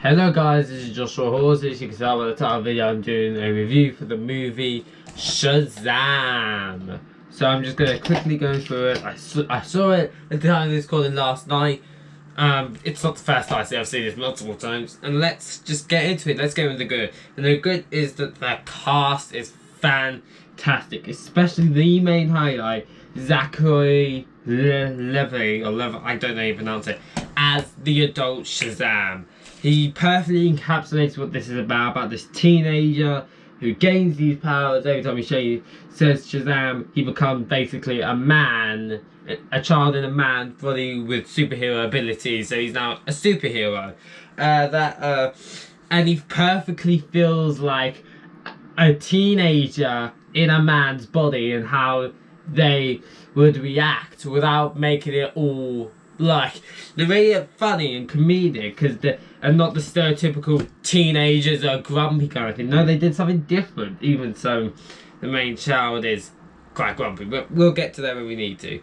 Hello guys, this is Joshua Hawes. As you can tell by the title of the video, I'm doing a review for the movie SHAZAM. So I'm just going to quickly go through it. I saw it at the time of this recording last night. It's not the first time I've seen this multiple times. And let's just get into it. Let's get into the good. And the good is that the cast is fantastic. Especially the main highlight, Zachary Levi, I don't know how you pronounce it, as the adult SHAZAM. He perfectly encapsulates what this is about this teenager who gains these powers. Every time he says SHAZAM, he becomes basically a man, a child in a man body with superhero abilities. So he's now a superhero. And he perfectly feels like a teenager in a man's body and how they would react without making it all like they're really funny and comedic and not the stereotypical teenagers are grumpy kind of thing. No, they did something different. Even so, the main child is quite grumpy, but we'll get to that when we need to.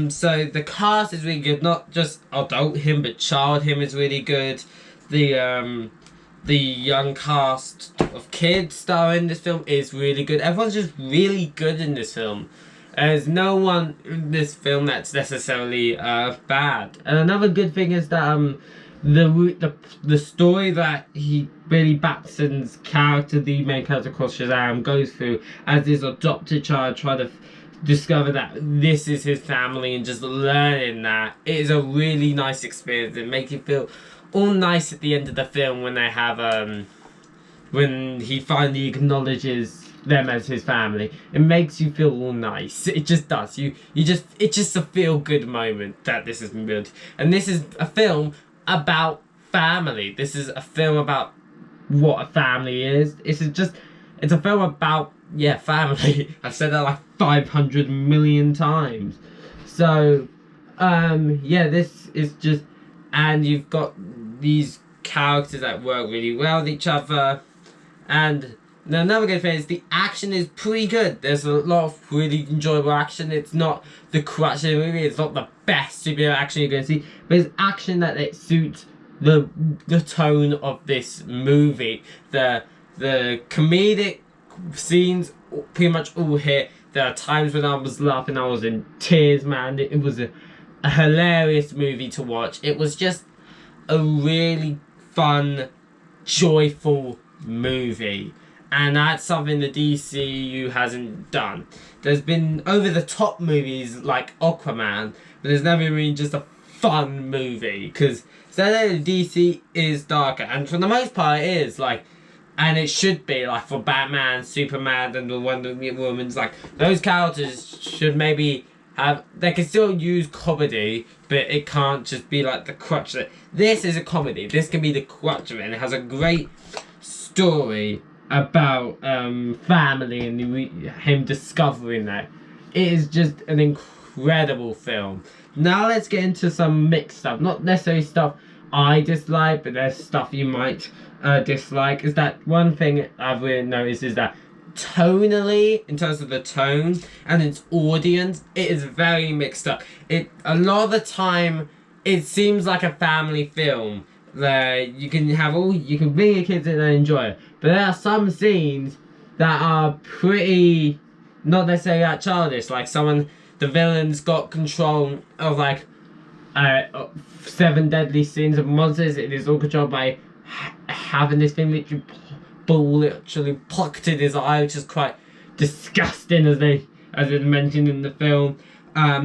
So the cast is really good. Not just adult him, but child him is really good. The young cast of kids that are in this film is really good. Everyone's just really good in this film. There's no one in this film that's necessarily bad. And another good thing is that the story that Billy Batson's character, the main character called SHAZAM, goes through as his adopted child, trying to discover that this is his family and just learning that. It is a really nice experience. It makes you feel all nice at the end of the film when they have when he finally acknowledges them as his family. It makes you feel all nice. It just does. It's just a feel good moment that this is good. And this is a film about family. This is a film about what a family is. It's a film about family. I've said that like 500 million times. So this is just, and you've got these characters that work really well with each other. And another good thing is the action is pretty good. There's a lot of really enjoyable action. It's not the crutch of the movie. It's not the best superhero action you're going to see. But it's action that it suits the tone of this movie. The comedic scenes pretty much all hit. There are times when I was laughing. I was in tears, man. It was a hilarious movie to watch. It was just a really fun, joyful movie. And that's something the DCU hasn't done. There's been over-the-top movies like Aquaman, but there's never been just a fun movie. Because DC is darker, and for the most part it is, like, and it should be, like, for Batman, Superman, and the Wonder Woman's, like, those characters should maybe have, they can still use comedy, but it can't just be like the crutch. This is a comedy. This can be the crutch of it, and it has a great story about family and him discovering that. It is just an incredible film. Now let's get into some mixed stuff. Not necessarily stuff I dislike, but there's stuff you might dislike. Is that one thing I've really noticed is that tonally, in terms of the tone and its audience, it is very mixed up. A lot of the time it seems like a family film. You can bring your kids in and enjoy it, but there are some scenes that are pretty not necessarily that childish. Like the villain's got control of like 7 deadly sins of monsters. It is all controlled by having this thing literally plucked in his eye, which is quite disgusting, as is mentioned in the film.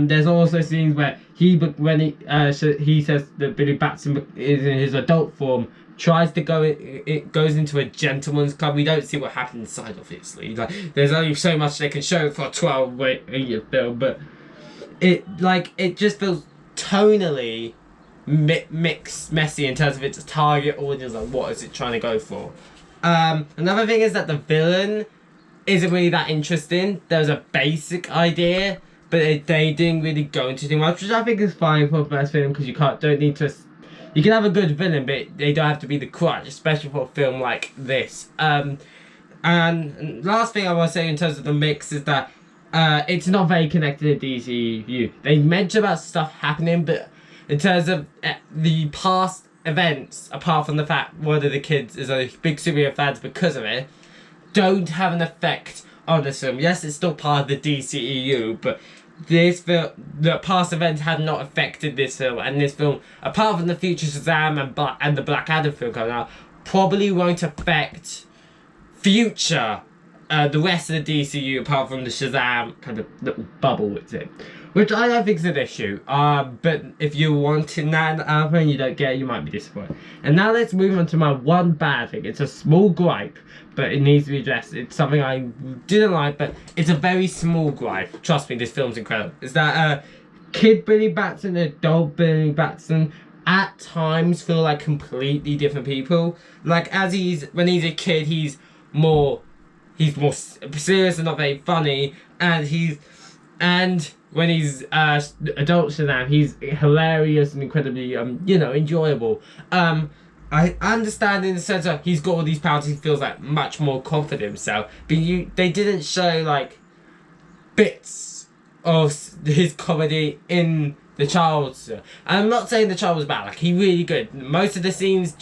There's also scenes where he says that Billy Batson is in his adult form, tries to it goes into a gentleman's club. We don't see what happens inside, obviously. Like, there's only so much they can show for a 12-minute film, but it just feels tonally messy in terms of its target audience. Like, what is it trying to go for? Another thing is that the villain isn't really that interesting. There's a basic idea, but they didn't really go into too much, which I think is fine for a first film, because you can have a good villain, but they don't have to be the crutch, especially for a film like this. And last thing I want to say in terms of the mix is that it's not very connected to DCU. They mention about stuff happening, but in terms of the past events, apart from the fact one of the kids is a big superhero fan because of it, don't have an effect on this film. Yes, it's still part of the DCEU, but this film, the past events have not affected this film, and this film, apart from the future SHAZAM and the Black Adam film coming out, probably won't affect future the rest of the DCU, apart from the SHAZAM kind of little bubble it's in, which I don't think is an issue. But if you're wanting that album and you don't get it, you might be disappointed. And now let's move on to my one bad thing. It's a small gripe, but it needs to be addressed. It's something I didn't like, but it's a very small gripe. Trust me, this film's incredible. Is that kid Billy Batson and adult Billy Batson at times feel like completely different people. Like when he's a kid, he's more serious and not very funny, and when he's adult SHAZAM, he's hilarious and incredibly enjoyable. I understand in the sense of he's got all these powers, he feels like much more confident in himself, but they didn't show like bits of his comedy in the Child's. And I'm not saying the Child was bad, like he really good. Most of the scenes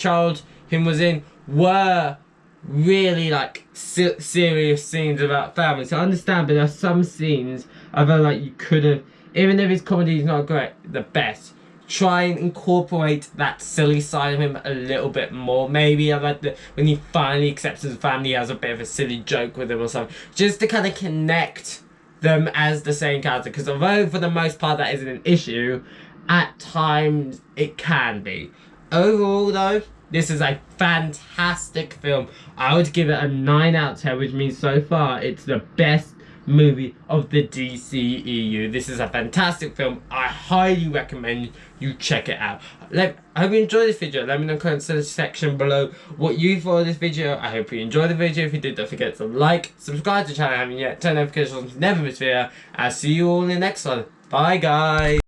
him was in were really like serious scenes about family, so I understand, but there are some scenes I feel like you could have, even if his comedy is not great, the best, try and incorporate that silly side of him a little bit more. Maybe I like when he finally accepts his family, he has a bit of a silly joke with him or something, just to kind of connect them as the same character, because although for the most part that isn't an issue, at times it can be. Overall though, this is a fantastic film. I would give it a 9 out of 10, which means so far it's the best movie of the DCEU. This is a fantastic film. I highly recommend you check it out. I hope you enjoyed this video. Let me know in the comment section below what you thought of this video. I hope you enjoyed the video. If you did, don't forget to like, subscribe to the channel if you haven't yet, turn notifications on to never miss a video. I'll see you all in the next one. Bye guys.